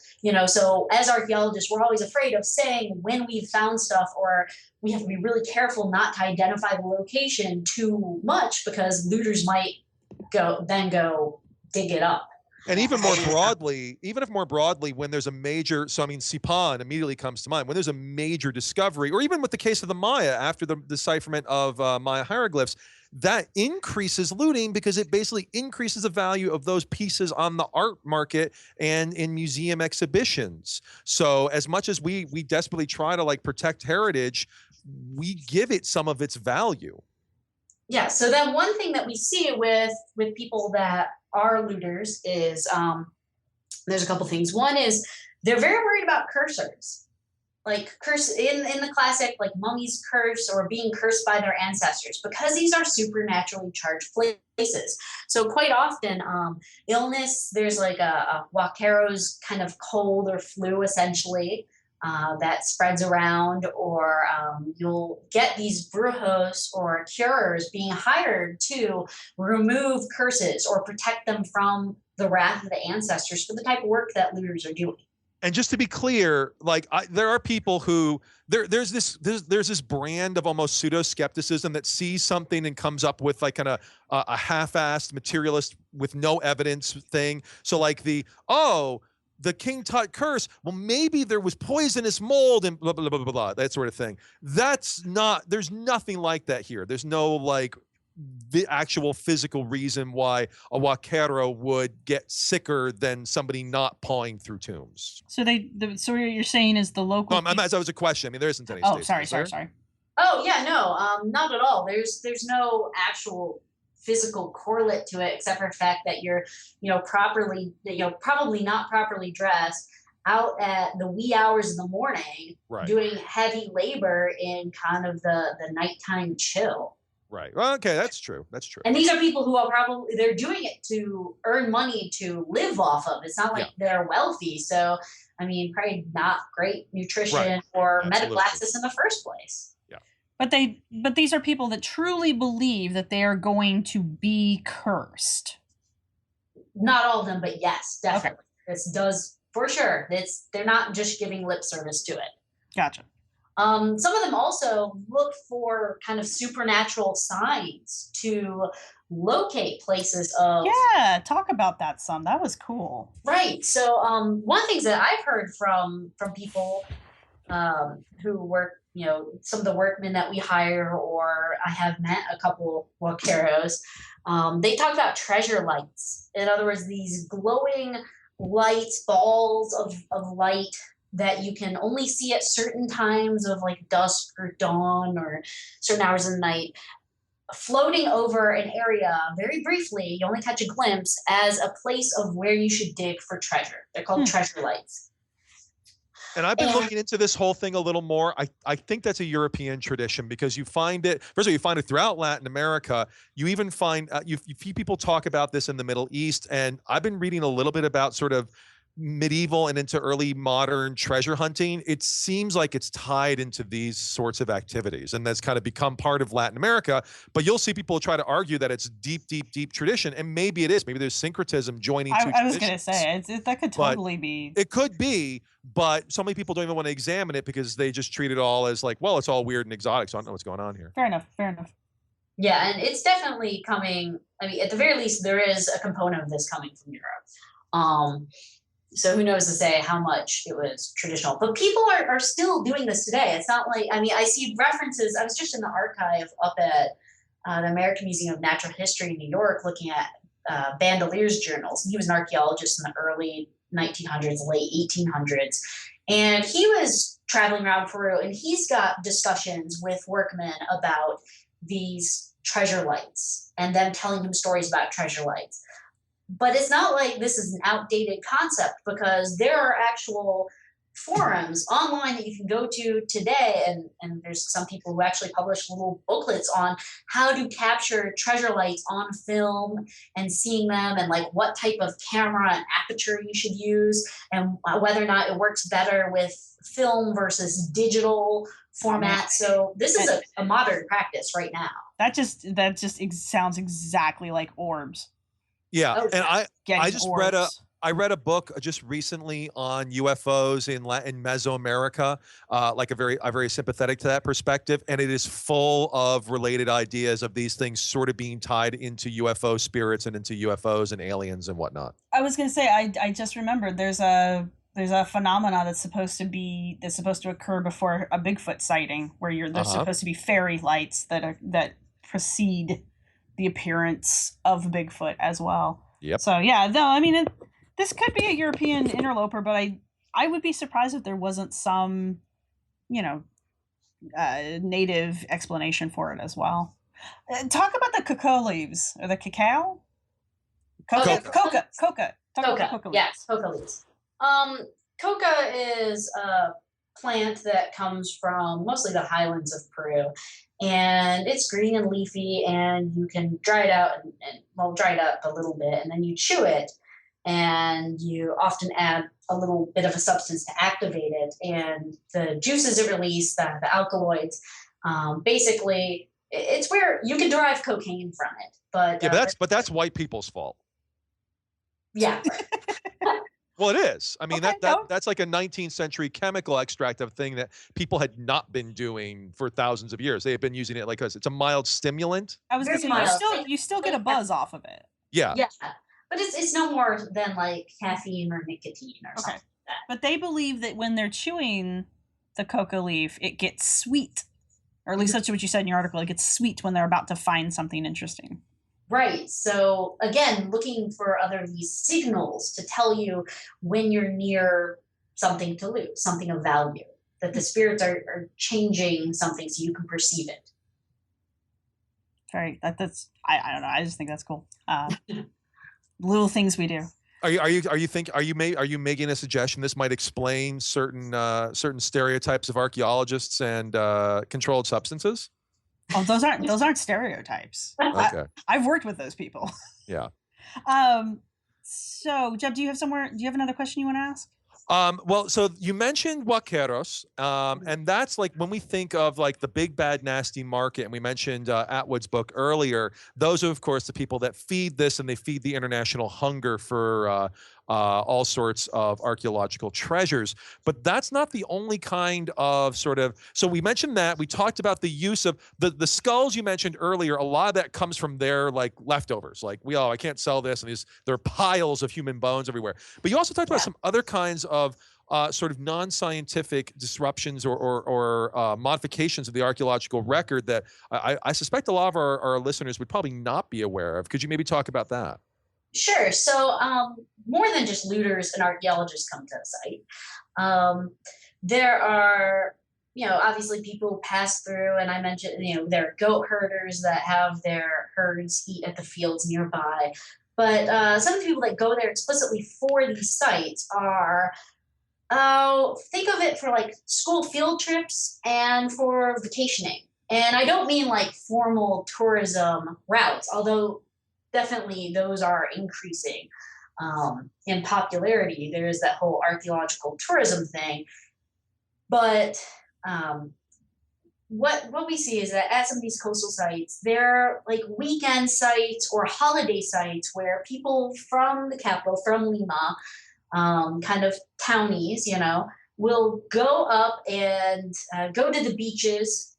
So as archaeologists, we're always afraid of saying when we've found stuff, or we have to be really careful not to identify the location too much, because looters might go dig it up. And even more broadly, when there's a major, so I mean, Sipan immediately comes to mind, when there's a major discovery, or even with the case of the Maya, after the decipherment of Maya hieroglyphs, that increases looting because it basically increases the value of those pieces on the art market and in museum exhibitions. So as much as we desperately try to like protect heritage, we give it some of its value. Yeah. So then one thing that we see with people that are looters is there's a couple things. One is they're very worried about cursors, like curse in the classic like mummies curse or being cursed by their ancestors, because these are supernaturally charged places. So quite often illness, there's like a huaquero's kind of cold or flu essentially, that spreads around, or you'll get these brujos or curers being hired to remove curses or protect them from the wrath of the ancestors for the type of work that looters are doing. And just to be clear, like there are people who there's this brand of almost pseudo skepticism that sees something and comes up with like kind of a half-assed materialist with no evidence thing. So like the King Tut curse, well, maybe there was poisonous mold and blah, blah, blah, blah, blah, that sort of thing. There's nothing like that here. There's no like the actual physical reason why a Huaquero would get sicker than somebody not pawing through tombs. So so what you're saying is the local. No, that was a question. I mean, there isn't any. Oh, States, sorry. Oh yeah, no, not at all. There's no actual physical correlate to it, except for the fact that you're, probably not properly dressed out at the wee hours of the morning, right, doing heavy labor in kind of the nighttime chill. Right. Well, okay, that's true. And these are people who are they're doing it to earn money to live off of. It's not like they're wealthy. So, I mean, probably not great nutrition or medical access in the first place. Yeah. But these are people that truly believe that they are going to be cursed. Not all of them, but yes, definitely. Okay. This does, for sure. They're not just giving lip service to it. Gotcha. Some of them also look for kind of supernatural signs to locate places of. Yeah, talk about that some. That was cool. Right. So one of the things that I've heard from people who work, some of the workmen that we hire, or I have met a couple Huaqueros, they talk about treasure lights. In other words, these glowing lights, balls of light that you can only see at certain times of like dusk or dawn or certain hours of the night, floating over an area very briefly. You only catch a glimpse as a place of where you should dig for treasure. They're called treasure lights. And I've been looking into this whole thing a little more. I think that's a European tradition, because you find it, first of all, you find it throughout Latin America. You even find, you see people talk about this in the Middle East. And I've been reading a little bit about sort of medieval and into early modern treasure hunting. It seems like it's tied into these sorts of activities, and that's kind of become part of Latin America. But you'll see people try to argue that it's deep tradition, and maybe it is. Maybe there's syncretism joining two traditions. I was going to say that could totally be. It could be, but so many people don't even want to examine it because they just treat it all as like, well, it's all weird and exotic, so I don't know what's going on here. Fair enough. Yeah, and it's definitely coming. I mean, at the very least, there is a component of this coming from Europe. So who knows to say how much it was traditional. But people are still doing this today. It's not like, I mean, I see references. I was just in the archive up at the American Museum of Natural History in New York looking at Bandelier's journals. He was an archaeologist in the early 1900s, late 1800s. And he was traveling around Peru, and he's got discussions with workmen about these treasure lights and them telling him stories about treasure lights. But it's not like this is an outdated concept, because there are actual forums online that you can go to today, and there's some people who actually publish little booklets on how to capture treasure lights on film and seeing them, and like what type of camera and aperture you should use, and whether or not it works better with film versus digital format. So this is a modern practice right now. That just sounds exactly like orbs. Yeah, and I read a book just recently on UFOs in Mesoamerica, like a very sympathetic to that perspective, and it is full of related ideas of these things sort of being tied into UFO spirits and into UFOs and aliens and whatnot. I was going to say, I just remembered there's a phenomena that's supposed to occur before a Bigfoot sighting, where there's supposed to be fairy lights that precede the appearance of Bigfoot as well. Yep. So yeah, no, I mean, this could be a European interloper, but I would be surprised if there wasn't some, native explanation for it as well. Talk about the cocoa leaves, or the cacao. Coca. Yes, coca leaves. Coca is a plant that comes from mostly the highlands of Peru. And it's green and leafy, and you can dry it out and dry it up a little bit, and then you chew it, and you often add a little bit of a substance to activate it, and the juices it released, the alkaloids, basically, it's where you can derive cocaine from it. But Yeah, but that's white people's fault. Yeah. Right. Well, it is. I mean, Okay, that's like a 19th century chemical extract of thing that people had not been doing for thousands of years. They had been using it like it's a mild stimulant. I was going to Very say mild. you still get a buzz off of it. Yeah. Yeah, but it's no more than like caffeine or nicotine or something like that. But they believe that when they're chewing the coca leaf, it gets sweet. Or at least that's what you said in your article. It gets sweet when they're about to find something interesting. Right. So again, looking for other of these signals to tell you when you're near something to lose, something of value, that the spirits are changing something so you can perceive it. Very. That's I don't know. I just think that's cool. Little things we do. Are you making a suggestion this might explain certain stereotypes of archaeologists and controlled substances? Oh, those aren't stereotypes. Okay. I've worked with those people. Yeah. So Jeb, do you have another question you want to ask? Well, so you mentioned vaqueros, and that's like when we think of like the big bad nasty market, and we mentioned Atwood's book earlier. Those are, of course, the people that feed this, and they feed the international hunger for all sorts of archaeological treasures. But that's not the only kind of sort of. So we mentioned that. We talked about the use of the skulls you mentioned earlier. A lot of that comes from their like leftovers. Like I can't sell this, and there are piles of human bones everywhere. But you also talked about some other kinds of sort of non-scientific disruptions or modifications of the archaeological record that I suspect a lot of our listeners would probably not be aware of. Could you maybe talk about that? Sure. So more than just looters and archaeologists come to the site. There are, obviously people who pass through, and I mentioned, there are goat herders that have their herds eat at the fields nearby. But some of the people that go there explicitly for these sites are, think of it for like school field trips and for vacationing. And I don't mean like formal tourism routes, although definitely those are increasing in popularity. There's that whole archaeological tourism thing. But what we see is that at some of these coastal sites, they're like weekend sites or holiday sites where people from the capital, from Lima, kind of townies, will go up and go to the beaches,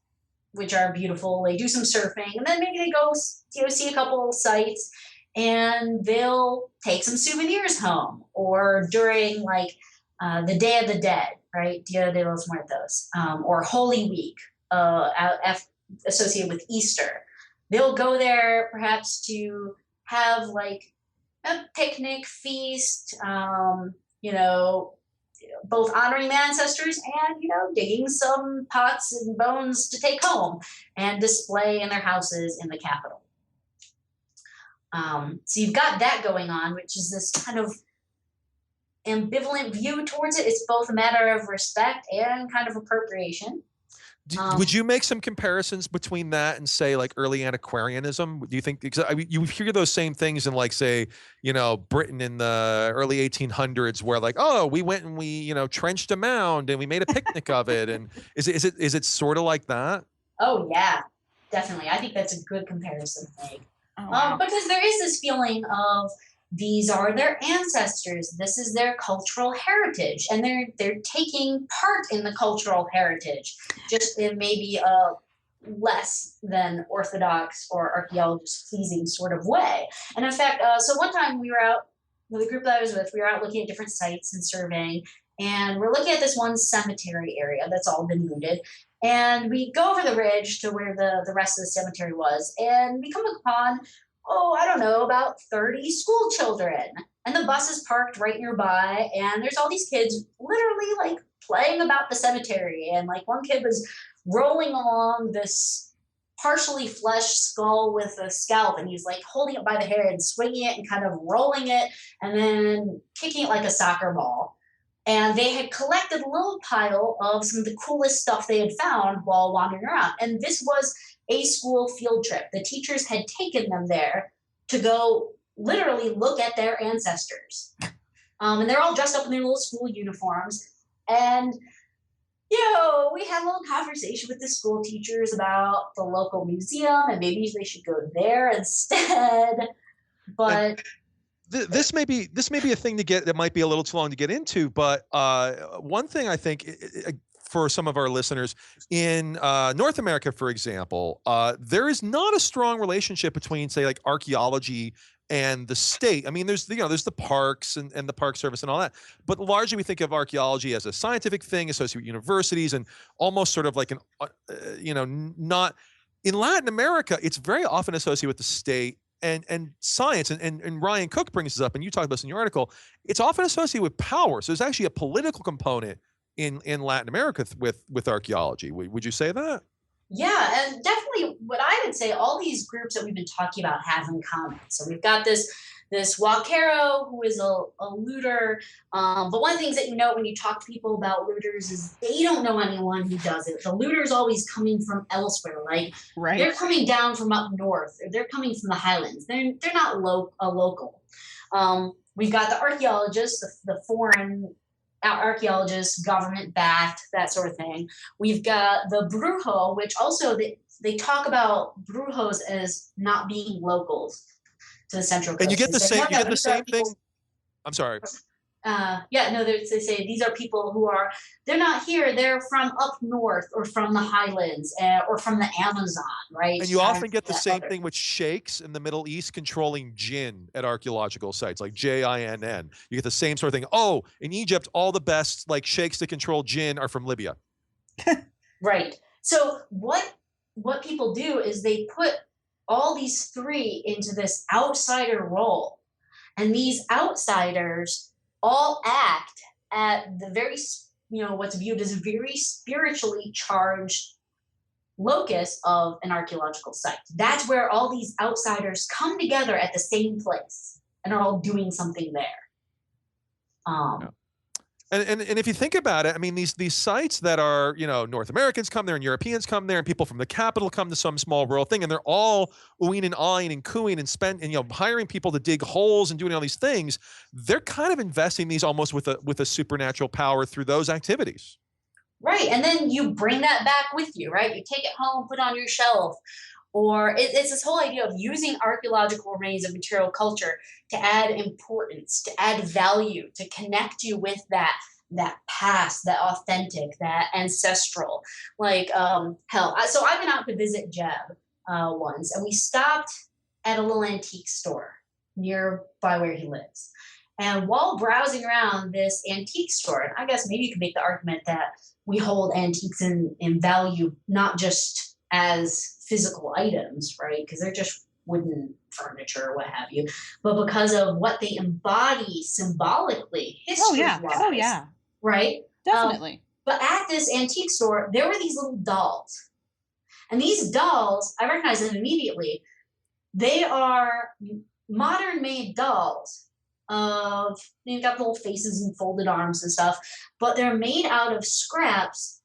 which are beautiful. They do some surfing, and then maybe they go, see a couple sites, and they'll take some souvenirs home. Or during like the Day of the Dead, right, Dia de los Muertos, or Holy Week, associated with Easter, they'll go there perhaps to have like a picnic feast, both honoring the ancestors and, digging some pots and bones to take home and display in their houses in the capital. So you've got that going on, which is this kind of ambivalent view towards it. It's both a matter of respect and kind of appropriation. Would you make some comparisons between that and say like early antiquarianism? Do you think, because you hear those same things in like, say, Britain in the early 1800s where like, oh, we went and we, trenched a mound and we made a picnic of it. And is it sort of like that? Oh yeah, definitely. I think that's a good comparison to make. Oh, wow. Because there is this feeling of these are their ancestors. This is their cultural heritage, and they're taking part in the cultural heritage, just in maybe a less than orthodox or archaeologist pleasing sort of way. And in fact, so one time we were out with the group that I was with. We were out looking at different sites and surveying, and we're looking at this one cemetery area that's all been looted. And we go over the ridge to where the rest of the cemetery was, and we come upon, I don't know, about 30 school children. And the bus is parked right nearby, and there's all these kids literally like playing about the cemetery. And like one kid was rolling along this partially fleshed skull with a scalp, and he's like holding it by the hair and swinging it and kind of rolling it and then kicking it like a soccer ball. And they had collected a little pile of some of the coolest stuff they had found while wandering around. And this was a school field trip. The teachers had taken them there to go literally look at their ancestors. And they're all dressed up in their little school uniforms. And, we had a little conversation with the school teachers about the local museum and maybe they should go there instead. But this may be a thing that might be a little too long to get into, but one thing I think for some of our listeners in North America, for example, there is not a strong relationship between, say, like archaeology and the state. I mean, there's the parks and the Park Service and all that, but largely we think of archaeology as a scientific thing associated with universities and almost sort of like an not in Latin America. It's very often associated with the state and science, and Ryan Cook brings this up, and you talked about this in your article. It's often associated with power, so there's actually a political component in Latin America with archaeology. Would you say that? Yeah, and definitely what I would say all these groups that we've been talking about have in common. So we've got this Walkero who is a looter. But one of the things that you know when you talk to people about looters is they don't know anyone who does it. The looter's always coming from elsewhere. Like they're coming down from up north, or they're coming from the highlands. They're not a local. We've got the archaeologists, the foreign archaeologists, government-backed, that sort of thing. We've got the brujo, which also they talk about brujos as not being locals to the Central Coast. And you get the same thing. I'm sorry. They say these are people they're not here, they're from up north or from the highlands or from the Amazon, right? And you often get the same thing with sheikhs in the Middle East controlling jinn at archaeological sites, like Jinn. You get the same sort of thing. Oh, in Egypt, all the best like sheikhs that control jinn are from Libya. Right. So what people do is they put all these three into this outsider role, and these outsiders all act at the very, what's viewed as a very spiritually charged locus of an archaeological site. That's where all these outsiders come together at the same place and are all doing something there. And if you think about it, I mean, these sites that are, North Americans come there and Europeans come there and people from the capital come to some small rural thing, and they're all oohing and awing and cooing and hiring people to dig holes and doing all these things. They're kind of investing these almost with a supernatural power through those activities. Right. And then you bring that back with you, right? You take it home, put it on your shelf. Or it's this whole idea of using archaeological remains of material culture to add importance, to add value, to connect you with that past, that authentic, that ancestral. Like, so I've been out to visit Jeb once, and we stopped at a little antique store nearby where he lives. And while browsing around this antique store, and I guess maybe you could make the argument that we hold antiques in value not just as physical items, right? Because they're just wooden furniture or what have you, but because of what they embody symbolically, history-wise. Oh yeah. Right? Definitely. But at this antique store, there were these little dolls. And these dolls, I recognize them immediately. They are modern-made dolls they've got little faces and folded arms and stuff, but they're made out of scraps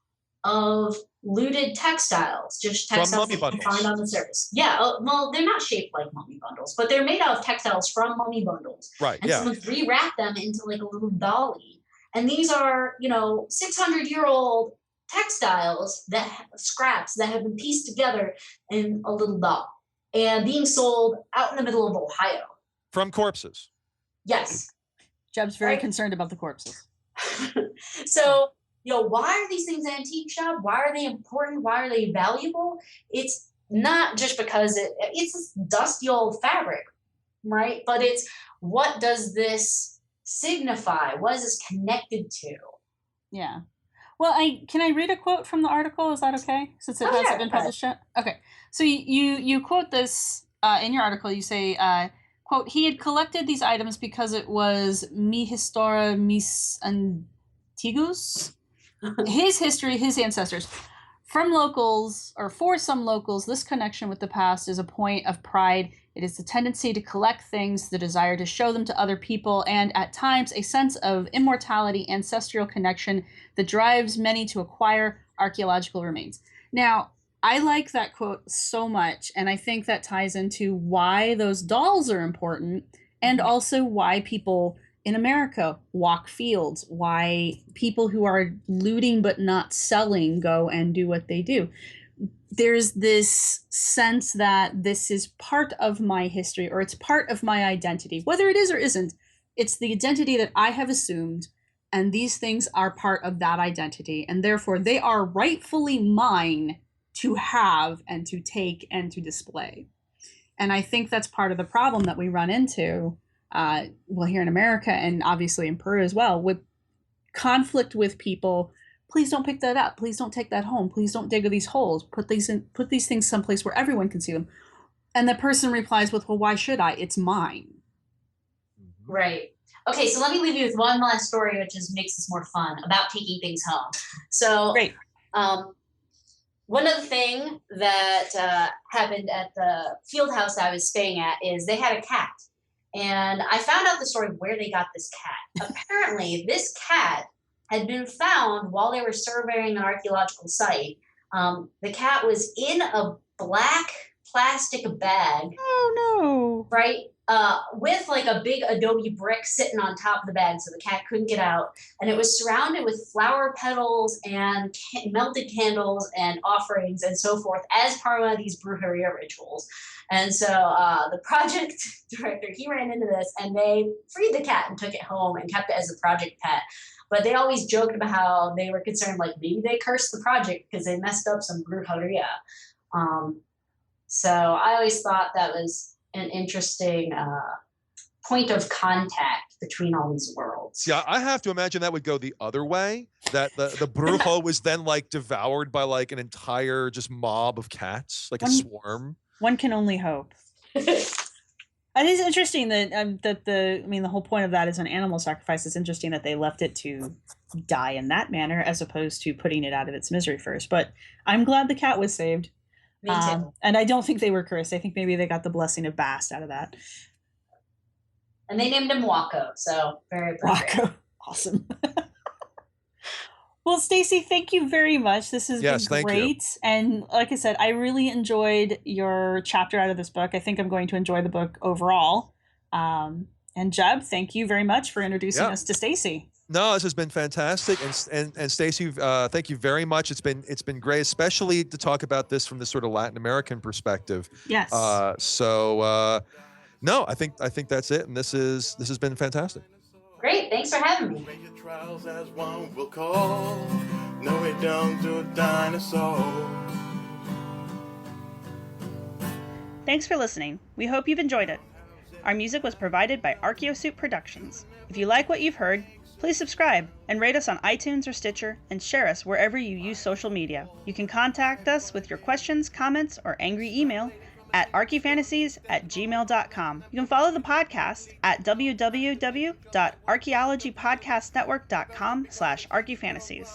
of looted textiles, just textiles that you can find on the surface. Yeah, well, they're not shaped like mummy bundles, but they're made out of textiles from mummy bundles. Right, and someone's rewrapped them into like a little dolly. And these are, 600-year-old textiles, scraps that have been pieced together in a little doll and being sold out in the middle of Ohio. From corpses. Yes. Jeb's very concerned about the corpses. So, why are these things antique shop? Why are they important? Why are they valuable? It's not just because it's this dusty old fabric, right? But it's, what does this signify? What is this connected to? Yeah. Well, can I read a quote from the article? Is that okay? Since it hasn't been published yet? Okay. So you quote this in your article. You say, quote, he had collected these items because it was mi historia mis antiguos. His history, his ancestors. From locals, or for some locals, this connection with the past is a point of pride. It is the tendency to collect things, the desire to show them to other people, and at times a sense of immortality, ancestral connection that drives many to acquire archaeological remains. Now, I like that quote so much, and I think that ties into why those dolls are important, and also why people in America walk fields, why people who are looting but not selling go and do what they do. There's this sense that this is part of my history, or it's part of my identity. Whether it is or isn't, it's the identity that I have assumed, and these things are part of that identity, and therefore they are rightfully mine to have and to take and to display. And I think that's part of the problem that we run into, well, here in America and obviously in Peru as well, with conflict with people. Please don't pick that up. Please don't take that home. Please don't dig these holes. Put these things someplace where everyone can see them. And the person replies with, well, why should I? It's mine. Right. Okay, so let me leave you with one last story, which makes this more fun, about taking things home. So, great. One other thing that happened at the field house I was staying at is they had a cat. And I found out the story of where they got this cat. Apparently, this cat had been found while they were surveying an archaeological site. The cat was in a black plastic bag. Oh, no. Right? With like a big adobe brick sitting on top of the bag so the cat couldn't get out. And it was surrounded with flower petals and melted candles and offerings and so forth as part of one of these brujeria rituals. And so the project director, he ran into this, and they freed the cat and took it home and kept it as a project pet. But they always joked about how they were concerned, like maybe they cursed the project because they messed up some brujeria. So I always thought that was an interesting point of contact between all these worlds. Yeah, I have to imagine that would go the other way. That the brujo was then like devoured by like an entire just mob of cats, like a swarm. One can only hope. It is interesting that the whole point of that is an animal sacrifice. It's interesting that they left it to die in that manner as opposed to putting it out of its misery first. But I'm glad the cat was saved. Me too. And I don't think they were cursed. I think maybe they got the blessing of Bast out of that. And they named him Wacko, so very appropriate. Wacko. Awesome. Well, Stacy, thank you very much. This has been great. And like I said, I really enjoyed your chapter out of this book. I think I'm going to enjoy the book overall. And Jeb, thank you very much for introducing us to Stacy. No, this has been fantastic, and Stacy, thank you very much. It's been great, especially to talk about this from this sort of Latin American perspective. Yes. No, I think that's it, and this has been fantastic. Great, thanks for having me. Trials as one will call. No, we don't do dinosaurs. Thanks for listening. We hope you've enjoyed it. Our music was provided by Archaeosuit Productions. If you like what you've heard, please subscribe and rate us on iTunes or Stitcher, and share us wherever you use social media. You can contact us with your questions, comments, or angry email at archifantasies@gmail.com. You can follow the podcast at www.archaeologypodcastnetwork.com/archifantasies.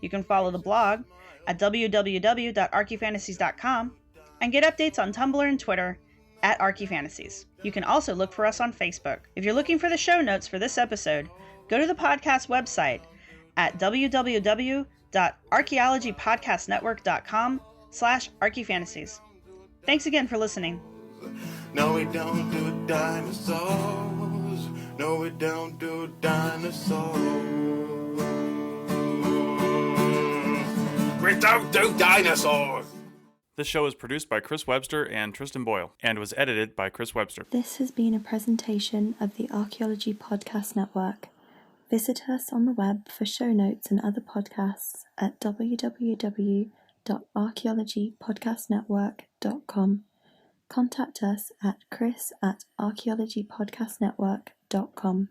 You can follow the blog at www.archifantasies.com and get updates on Tumblr and Twitter at archifantasies. You can also look for us on Facebook. If you're looking for the show notes for this episode, go to the podcast website at www.archaeologypodcastnetwork.com/archifantasies. Thanks again for listening. No, we don't do dinosaurs. No, we don't do dinosaurs. We don't do dinosaurs. This show is produced by Chris Webster and Tristan Boyle, and was edited by Chris Webster. This has been a presentation of the Archaeology Podcast Network. Visit us on the web for show notes and other podcasts at www.archaeologypodcastnetwork.com. Contact us at chris@archaeologypodcastnetwork.com.